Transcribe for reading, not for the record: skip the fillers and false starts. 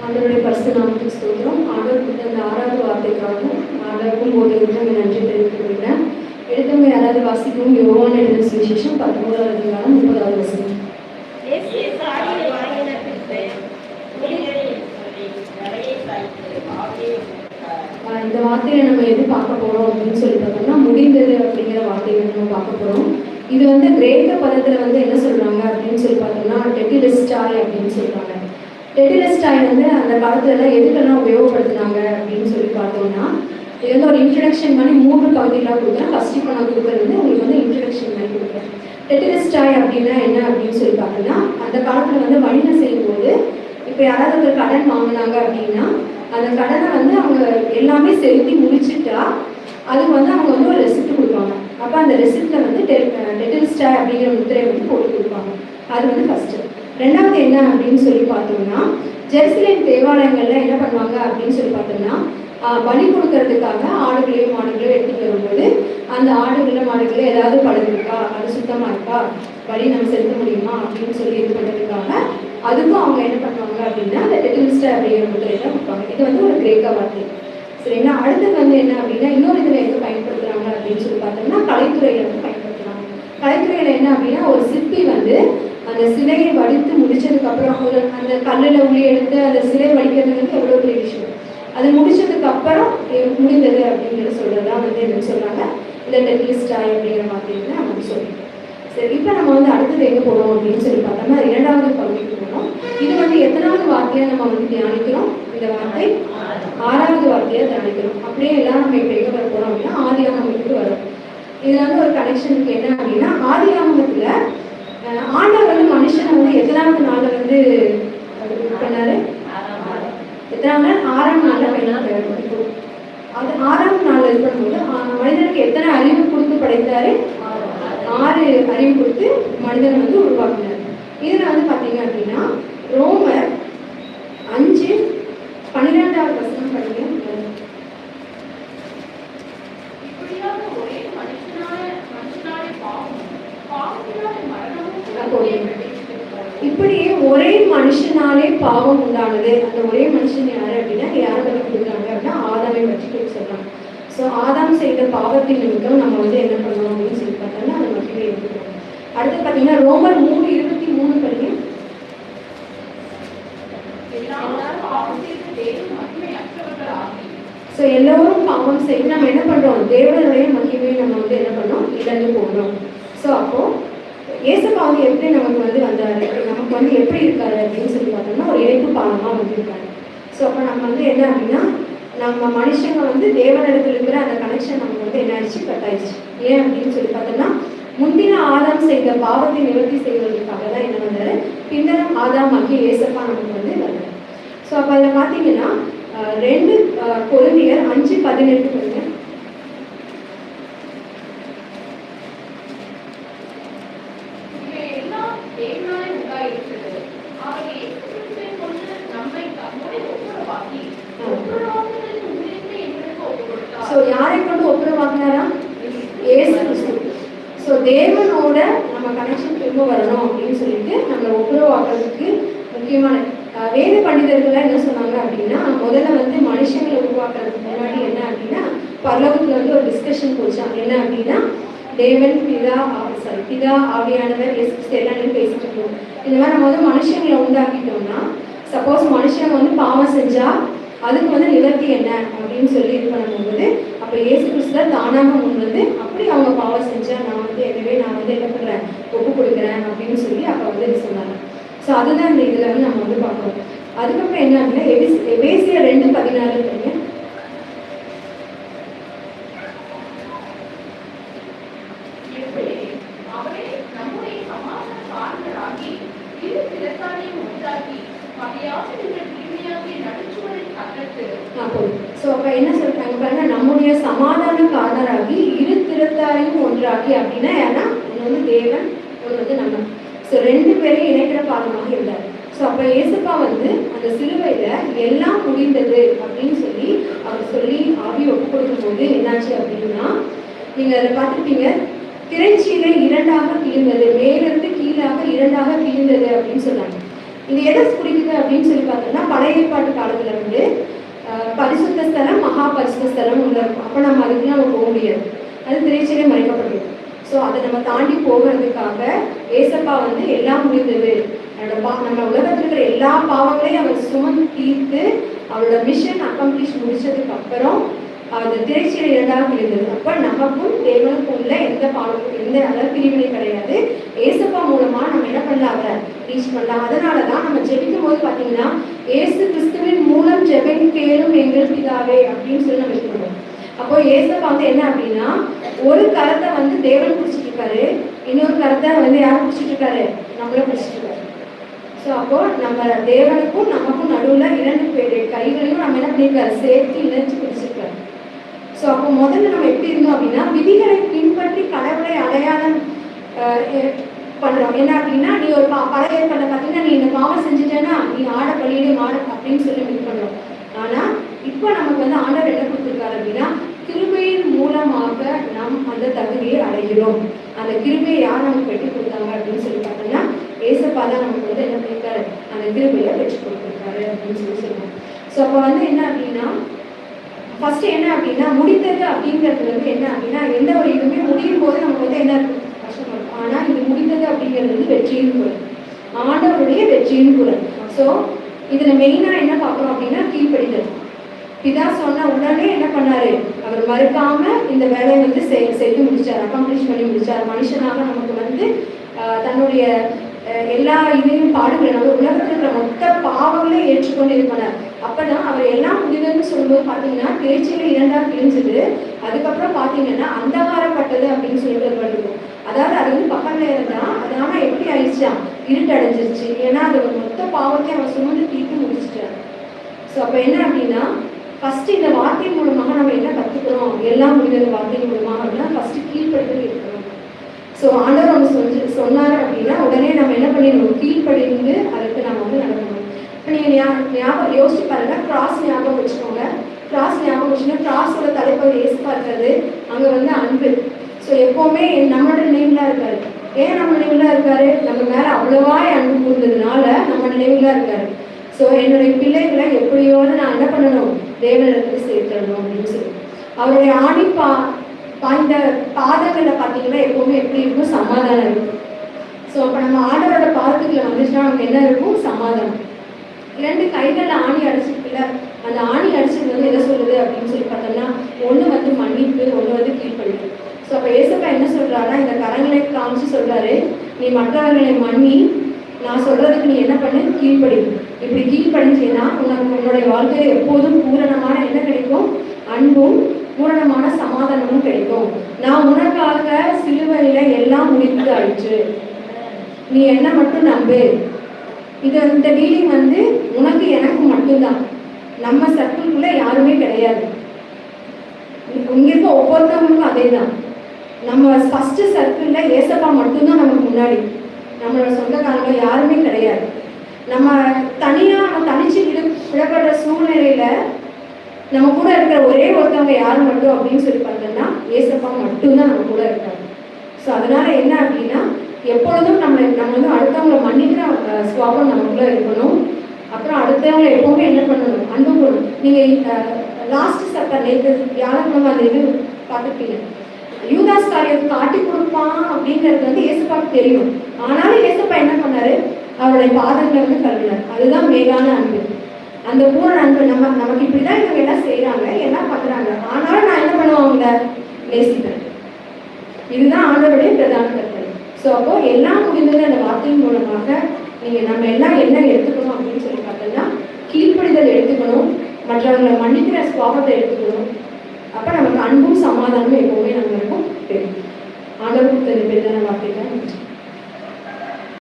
ஆண்டவருடைய பரிசு நாமத்துக்கு ஸ்தோத்திரம். ஆண்டவர் கொடுத்த அந்த 6வது வார்த்தைக்காகவும் ஆண்டவருக்கும் போதவருக்கும் நன்றி தெரிவித்துக் கொள்கிறேன். எடுத்தவங்க யாராவது வாசிக்கவும் யோவான் எழுதின சுவிசேஷம் 11வது அதிகாரம் 30வது வசனம். இந்த வார்த்தையை நம்ம எது பார்க்க போறோம் அப்படின்னு சொல்லி பார்த்தோம்னா முடிந்தது அப்படிங்கிற வார்த்தையை நம்ம பார்க்க போறோம். இது கிரேக்க பதத்துல என்ன சொல்றாங்க அப்படின்னு சொல்லி பார்த்தோம்னா டெட்டிலிஸ்டாய் அப்படின்னு சொல்றாங்க. டெட்டிலிஸ்டாய் அந்த காலத்துல எல்லாம் எதுக்கெல்லாம் உபயோகப்படுத்தினாங்க அப்படின்னு சொல்லி பார்த்தோம்னா இது ஒரு இன்ட்ரடக்ஷன் பண்ணி 3 பகுதிகளாக கொடுக்குறேன். ஃபர்ஸ்ட் இப்போ நான் கொடுக்குறது உங்களுக்கு இன்ட்ரடக்ஷன் பண்ணி கொடுக்குறேன். டெட்டிலிஸ்டாய் அப்படின்னா என்ன அப்படின்னு சொல்லி பார்த்தோம்னா அந்த காலத்துல வணிகம் செய்யும்போது இப்போ யாராவது ஒரு கடன் வாங்கினாங்க அப்படின்னா அந்த கடனை அவங்க எல்லாமே செலுத்தி முடிச்சுட்டா அதுக்கு அவங்க ஒரு ரெசிப்ட் கொடுப்பாங்க. அப்போ அந்த ரெசிப்டில் டெட்டிலிஸ்டாய் அப்படிங்கிற முத்திரை போட்டு கொடுப்பாங்க. அது ஃபர்ஸ்ட். ரெண்டாவது என்ன அப்படின்னு சொல்லி பார்த்தோம்னா ஜெருசலேம் தேவாலயங்கள்ல என்ன பண்ணுவாங்க அப்படின்னு சொல்லி பார்த்தோம்னா பலி கொடுக்கறதுக்காக ஆடுகளையோ மாடுகளையோ எடுத்துட்டு வரும்போது அந்த ஆடுகள மாடுகள ஏதாவது பழுது இருக்கா, அது சுத்தமா இருக்கா, பலி நம்ம செலுத்த முடியுமா அப்படின்னு சொல்லி இது பண்ணுறதுக்காக அதுக்கும் அவங்க என்ன பண்ணுவாங்க அப்படின்னா அந்த டெட்டிலிஸ்டாய் அப்படிங்கிற முத்திரையை தான் கொடுப்பாங்க. இது ஒரு கிரேக்க வார்த்தை. சரிங்களா? அடுத்தது என்ன அப்படின்னா இன்னொரு இதில் எங்கே பயன்படுத்துறாங்க அப்படின்னு சொல்லி பார்த்தோம்னா கலைத்துறையில பயன்படுத்துறாங்க. கலைத்துறையில என்ன அப்படின்னா ஒரு சிற்பி அந்த சிலையை வடித்து முடிச்சதுக்கு அப்புறம் அந்த கல்லில் உள்ளே எடுத்து அந்த சிலை வடிக்கிறது எவ்வளோ பெரிய விஷயம். அது முடிச்சதுக்கு அப்புறம் முடிந்தது அப்படிங்கிற சொல்றதுதான் என்ன சொல்றாங்க இந்த டெட்டிலிஸ்டாய் அப்படிங்கிற வார்த்தையை நம்ம சொல்லிட்டோம். சரி, இப்போ நம்ம அடுத்தது எங்கே போகிறோம் அப்படின்னு சொல்லி பார்த்தோம்னா 2வது பகுதிக்கு போகிறோம். இது எத்தனாவது வார்த்தையை நம்ம தியானிக்கிறோம்? இந்த வார்த்தை 6வது வார்த்தையை தியானிக்கிறோம். அப்படியே எல்லாம் நம்ம இப்போ எங்கே வர போகிறோம் அப்படின்னா ஆதியாகமத்துக்கு வரும். இதில் ஒரு கனெக்ஷனுக்கு என்ன அப்படின்னா ஆதியாகமத்தில் ஆண்டவர் மனுஷனை எத்தனாவது நாளில் பண்ணாரு? எத்தனாவது நாள்? 6ஆம் நாளில் அது 6ஆம் நாளில் இது பண்ணும்போது மனிதனுக்கு எத்தனை அறிவு கொடுத்து படைத்தாரு? 6 அறிவு கொடுத்து மனிதனை உருவாக்கினார். இதில் பார்த்தீங்க அப்படின்னா ரோமர் 5:12வது வசனம் படிங்க. இப்படியே ஒரே மனுஷனாலே பாவம் உண்டானது. அந்த ஒரே மனுஷன் யாரு அப்படின்னா யாரை பற்றி கொடுக்குறாங்க அப்படின்னா ஆதாமை பற்றி சொல்றாங்க. ஸோ ஆதாம் செய்த பாவத்தின் நிமித்தம் நம்ம என்ன பண்ணணும் அப்படின்னு சொல்லி பார்த்தோம்னா அதை மட்டுமே எடுத்துக்கணும். அடுத்து பார்த்தீங்கன்னா ரோமர் 3:23 படிங்க. ஸோ எல்லோரும் பாவம் செய்து நம்ம என்ன பண்றோம்? தேவனுடைய மகிமையை நம்ம என்ன பண்ணோம்? இழந்து போகிறோம். ஸோ அப்போ இயேசுப்பா எப்படி நமக்கு வந்தாரு, நமக்கு எப்படி இருக்காரு அப்படின்னு சொல்லி பார்த்தோம்னா ஒரு இணைப்பு பாலமாக வந்திருக்காரு. ஸோ அப்போ நம்ம என்ன அப்படின்னா நம்ம மனுஷங்க தேவனிடத்தில் இருக்கிற அந்த கனெக்ஷன் நமக்கு என்ன ஆயிடுச்சு? கட் ஆயிடுச்சு. ஏன் அப்படின்னு சொல்லி பார்த்தோம்னா முந்தின ஆதாம் செய்த பாவத்தை நிவர்த்தி செய்வதற்காக தான் என்ன வந்தாரு? பின்னரும் ஆதாம் ஆகிய இயேசுப்பா நமக்கு வந்தாரு. ஸோ அப்போ அதில் பார்த்தீங்கன்னா 2 கொரிந்தியர் 5:18 படிங்க. யாரை கொண்டு ஒப்புரவாக்குனாரா? இயேசு கிறிஸ்து. ஸோ தேவனோட நம்ம கனெக்ஷன் திரும்ப வரணும் அப்படின்னு சொல்லிட்டு நம்மளை ஒப்புரவாக்குறதுக்கு முக்கியமான வேத பண்டிதர்கள் என்ன சொன்னாங்க அப்படின்னா முதல்ல மனுஷங்களை உருவாக்குறதுக்கு முன்னாடி என்ன அப்படின்னா பரலோகத்துல ஒரு டிஸ்கஷன் போச்சாங்க. என்ன அப்படின்னா தேவன் பிதா ஆவியானவர் எல்லாம் பேசிட்டு இருக்கோம். இந்த மாதிரி நம்ம மனுஷங்களை உண்டாக்கிட்டோம்னா சப்போஸ் மனுஷங்க பாவம் செஞ்சா அதுக்கு நிவர்த்தி என்ன அப்படின்னு சொல்லி இது பண்ணும்போது அப்போ இயேசு கிறிஸ்து தானாக முன் அப்படி அவங்க பாவம் செஞ்சா நான் எனவே நான் என்ன பண்ணுறேன்? ஒப்பு கொடுக்குறேன் அப்படின்னு சொல்லி அப்போ இது சொன்னாங்க. ஸோ அதுதான் இந்த இதில் நம்ம பார்க்குறோம். அதுக்கப்புறம் என்ன அப்படின்னா எபேசியர் 2:16 படிங்க. ஸோ அப்போ என்ன சொல்றாங்க பாருங்க, நம்முடைய சமாதான காரணராகி இரு திறத்தாரையும் ஒன்றாக்கி அப்படின்னா ஏன்னா ஒன்று தேவன் ஒன்று நம்ம. ஸோ 2 பேரையும் இணைக்கிற பாதமாக இருந்தார். ஸோ அப்போ இயேசுப்பா அந்த சிலுவையில எல்லாம் முடிந்தது அப்படின்னு சொல்லி அவர் சொல்லி ஆவி ஒப்பு கொடுக்கும் போது என்னாச்சு அப்படின்னா நீங்க அதை பார்த்துருப்பீங்க, திரைச்சீலை 2ஆக கிழிந்தது, மேலிருந்து கீழாக 2ஆக கிழிந்தது அப்படின்னு சொன்னாங்க. இது எதை குறிக்குது அப்படின்னு சொல்லி பார்த்தோம்னா பழைய ஏற்பாட்டு காலத்துல வந்து பரிசுத்த ஸ்தலம் மகா பரிசுத்த ஸ்தலம் உள்ள இருக்கும். அப்போ நம்ம அதுக்கு நம்ம போக முடியாது, அது திரைச்சிலே மறைக்கப்பட்டிருக்கும். ஸோ அதை நம்ம தாண்டி போகிறதுக்காக ஏசப்பா வந்து எல்லாம் முடிந்தது, நம்ம உலகத்தில் இருக்கிற எல்லா பாவங்களையும் அவர் சுமந்து தீர்த்து அவரோட மிஷன் அக்கம்ப்ளிஷ் முடிச்சதுக்கு அப்புறம் அந்த திரைச்சியில இரண்டாக இருந்தது. அப்ப நமக்கும் தேவனுக்கும் உள்ள எந்த பாவமும் எந்த அளவு பிரிவினை கிடையாது. ஏசப்பா மூலமா நம்ம என்ன பண்ணலாம், அவரை ரீச் பண்ணலாம். அதனாலதான் நம்ம ஜெபிக்கும் போது பாத்தீங்கன்னா ஏசு கிறிஸ்துவின் மூலம் ஜெபம் கேளும் எங்கள் பிதாவே அப்படின்னு சொல்லி நம்ம சொல்றோம். அப்போ ஏசப்பா வந்து என்ன அப்படின்னா ஒரு கரத்தை வந்து தேவன் பிடிச்சிட்டு இருக்காரு, இன்னொரு கரத்தை வந்து யாரும் பிடிச்சிட்டு இருக்காரு, நம்மள பிடிச்சிட்டு இருக்காரு. ஸோ அப்போ நம்ம தேவனுக்கும் நமக்கும் நடுவில் இரண்டு பேருடைய கைகளையும் நம்ம என்ன பண்ணியிருக்காரு, சேர்த்து இணைச்சு பிடிச்சிருக்காரு. ஸோ அப்போ முதல்ல நம்ம எப்படி இருந்தோம் அப்படின்னா விதிகளை பின்பற்றி கடவுளை அடையாளம் பண்றோம். என்ன அப்படின்னா நீ ஒரு பழைய ஏற்பாட்டை பார்த்தீங்கன்னா நீ இந்த பாவம் செஞ்சுட்டேன்னா நீ ஆட பள்ளியிலே மாட அப்படின்னு சொல்லி இது பண்றோம். ஆனா இப்போ நமக்கு வந்து ஆண்டவர் என்ன கொடுத்துருக்காரு அப்படின்னா கிருபையின் மூலமாக நாம் அந்த தகுதியை அடைகிறோம். அந்த கிருபையை யார் நமக்கு பெற்று கொடுத்தாங்க அப்படின்னு சொல்லி பார்த்தோம்னா ஏசப்பா தான் நமக்கு வந்து என்ன பண்ணியிருக்காரு, அந்த கிருபையை பெற்று கொடுத்துருக்காரு அப்படின்னு சொல்லி சொல்லுவோம். ஸோ அப்போ வந்து என்ன அப்படின்னா ஃபர்ஸ்ட் என்ன அப்படின்னா முடித்தது அப்படிங்கிறது வந்து என்ன அப்படின்னா எந்த ஒரு இதுவுமே முடியும் போது நமக்கு வந்து என்ன கஷ்டமா இருக்கும். ஆனா இது முடித்தது அப்படிங்கிறது வந்து வெற்றியின் குரல், ஆண்டவருடைய வெற்றியின் குரல். ஸோ இதுல மெயினா என்ன பார்க்கறோம் அப்படின்னா கீழ்ப்படிதல். பிதா சொன்ன உடனே என்ன பண்ணாரு, அவர் மறுக்காம இந்த வேலையை வந்து செய்து முடிச்சார், அக்கம்ப்ளிஷ் பண்ணி முடிச்சார். மனுஷனாக நமக்கு வந்து தன்னுடைய எல்லா இதையும் பாடுகளை நம்ம உலகத்தில் இருக்கிற மொத்த பாவங்களையும் ஏற்றுக்கொண்டு இது பண்ணார். அப்பதான் அவர் எல்லாம் முடிவுன்னு சொல்லும்போது பார்த்தீங்கன்னா திரைச்சியில இரண்டா பிரிஞ்சுது. அதுக்கப்புறம் பார்த்தீங்கன்னா அந்தகாரப்பட்டது அப்படின்னு சொல்லிட்டு வருது. அதாவது அது வந்து பக்கம் நேரம் தான், அது ஆனால் எப்படி ஆயிடுச்சா, இருட்டடைஞ்சிருச்சு. ஏன்னா அது மொத்த பாவத்தையும் அவர் சுமந்து தீர்த்து முடிச்சிட்டார். ஸோ அப்போ என்ன அப்படின்னா ஃபர்ஸ்ட் இந்த வார்த்தை மூலமாக நம்ம என்ன கற்றுக்கிறோம், எல்லாம் முடிந்த வார்த்தை மூலமாக அப்படின்னா ஃபர்ஸ்ட் கீழ்ப்படுத்தல் இருக்கணும். ஸோ ஆண்டவர் ஒன்று சொன்னார் அப்படின்னா உடனே நம்ம என்ன பண்ணிடணும், கீழ்ப்படிந்து அதுக்கு நம்ம வந்து நடக்கணும். இப்போ நீங்கள் ஞாபகம் யோசிச்சு பாருங்க, கிராஸ் ஞாபகம் வச்சுக்கோங்க. கிராஸ் ஞாபகம் வச்சுன்னா கிராஸோட தலைப்பகுதி ஏசப்பா இருக்கிறது, அங்கே வந்து அன்பு. ஸோ எப்போவுமே நம்மளோட நினைவுலாம் இருக்காரு. ஏன் நம்ம நினைவுலாம் இருக்காரு, நம்ம மேலே அவ்வளவா அன்பு கூர்ந்ததுனால நம்ம நினைவுலாம் இருக்காரு. ஸோ என்னுடைய பிள்ளைகளை எப்படியோடு நான் என்ன பண்ணணும், தேவனிடத்தில் சேர்க்கணும் அப்படின்னு சொல்லி அவருடைய ஆணி பாய்ந்த பாதங்களில் பார்த்தீங்கன்னா எப்பவுமே எப்படி இருக்கும், சமாதானம் இருக்கும். ஸோ அப்போ நம்ம ஆண்டவரோட பாதத்துக்குள்ள வந்துச்சுன்னா நமக்கு என்ன இருக்கும், சமாதானம். இரண்டு கைகளில் ஆணி அடிச்சிருக்குல்ல, அந்த ஆணி அடிச்சது வந்து என்ன சொல்லுது அப்படின்னு சொல்லி பார்த்தோம்னா ஒன்று வந்து மன்னிப்பு, ஒன்று வந்து கீழ்ப்படிவு. ஸோ அப்போ ஏசப்பா என்ன சொல்றாருன்னா இந்த கரங்களை காமிச்சு சொல்றாரு, நீ மற்றவர்களை மன்னி, நான் சொல்றதுக்கு நீ என்ன பண்ணு, கீழ்ப்படி. இப்படி கீழ்ப்படிஞ்சீங்கன்னா உனக்கு உன்னுடைய வாழ்க்கையில எப்போதும் பூரணமான என்ன கிடைக்கும், அன்பும் பூரணமான சமாதானமும் கிடைக்கும். நான் உனக்காக சிலுவையில எல்லாம் முடித்து ஆயிடுச்சு, நீ என்ன மட்டும் நம்பு. இந்த டீலிங் வந்து உனக்கு எனக்கு மட்டும்தான், நம்ம சர்க்கிள்குள்ள யாருமே கிடையாது. இங்க இருக்க ஒவ்வொருத்தவங்களுக்கும் அதே தான். நம்ம ஃபர்ஸ்ட் சர்க்கிள்ல ஏசப்பா மட்டும்தான் நமக்கு முன்னாடி, நம்மளோட சொந்தக்காரங்க யாருமே கிடையாது. நம்ம தனிச்சு விடப்படுற சூழ்நிலையில நம்ம கூட இருக்கிற ஒரே ஒருத்தவங்க யார் மட்டும் அப்படின்னு சொல்லி பார்த்தோம்னா ஏசப்பா மட்டும்தான் நம்ம கூட இருக்காங்க. ஸோ அதனால என்ன அப்படின்னா எப்பொழுதும் நம்ம வந்து அடுத்தவங்களை மன்னிக்கிற சுவாபம் நமக்குள்ள இருக்கணும். அப்புறம் அடுத்தவங்களை எப்பவுமே என்ன பண்ணணும், அன்பு பண்ணணும். நீங்க லாஸ்ட் சப்பர் நேற்று வியாழக்கிழமை அந்த இது பார்த்துருப்பீங்க, யூதாஸ் காரியத்தை காட்டி கொடுப்பான் அப்படிங்கிறது வந்து ஏசப்பாக்கு தெரியும். ஆனாலும் ஏசப்பா என்ன பண்ணாரு, அவருடைய பாதங்களை வந்து கழுவினார். அதுதான் மேலான அன்பு. அந்த பூரண அன்பு நமக்கு இப்படிதான் இவங்க எல்லாம் செய்யறாங்க, எல்லாம் பண்றாங்க, ஆனாலும் நான் என்ன பண்ணுவேன், அவங்கள நேசிப்பேன். இதுதான் ஆண்டவருடைய பிரதான கட்டளை. ஸோ அப்போ எல்லாம் முடிந்தது அந்த வார்த்தையின் மூலமாக நம்ம எல்லாம் என்ன எடுத்துக்கணும் அப்படின்னு சொல்லி பார்த்தோம்னா கீழ்ப்படிதல் எடுத்துக்கணும், மற்றவங்களை மன்னிக்கிற சுவாபத்தை எடுத்துக்கணும். அப்போ நமக்கு அன்பும் சமாதானமும் எப்பவுமே நம்ம இருக்கும். ஆண்டவருக்கு பிரதான வார்த்தை தான்.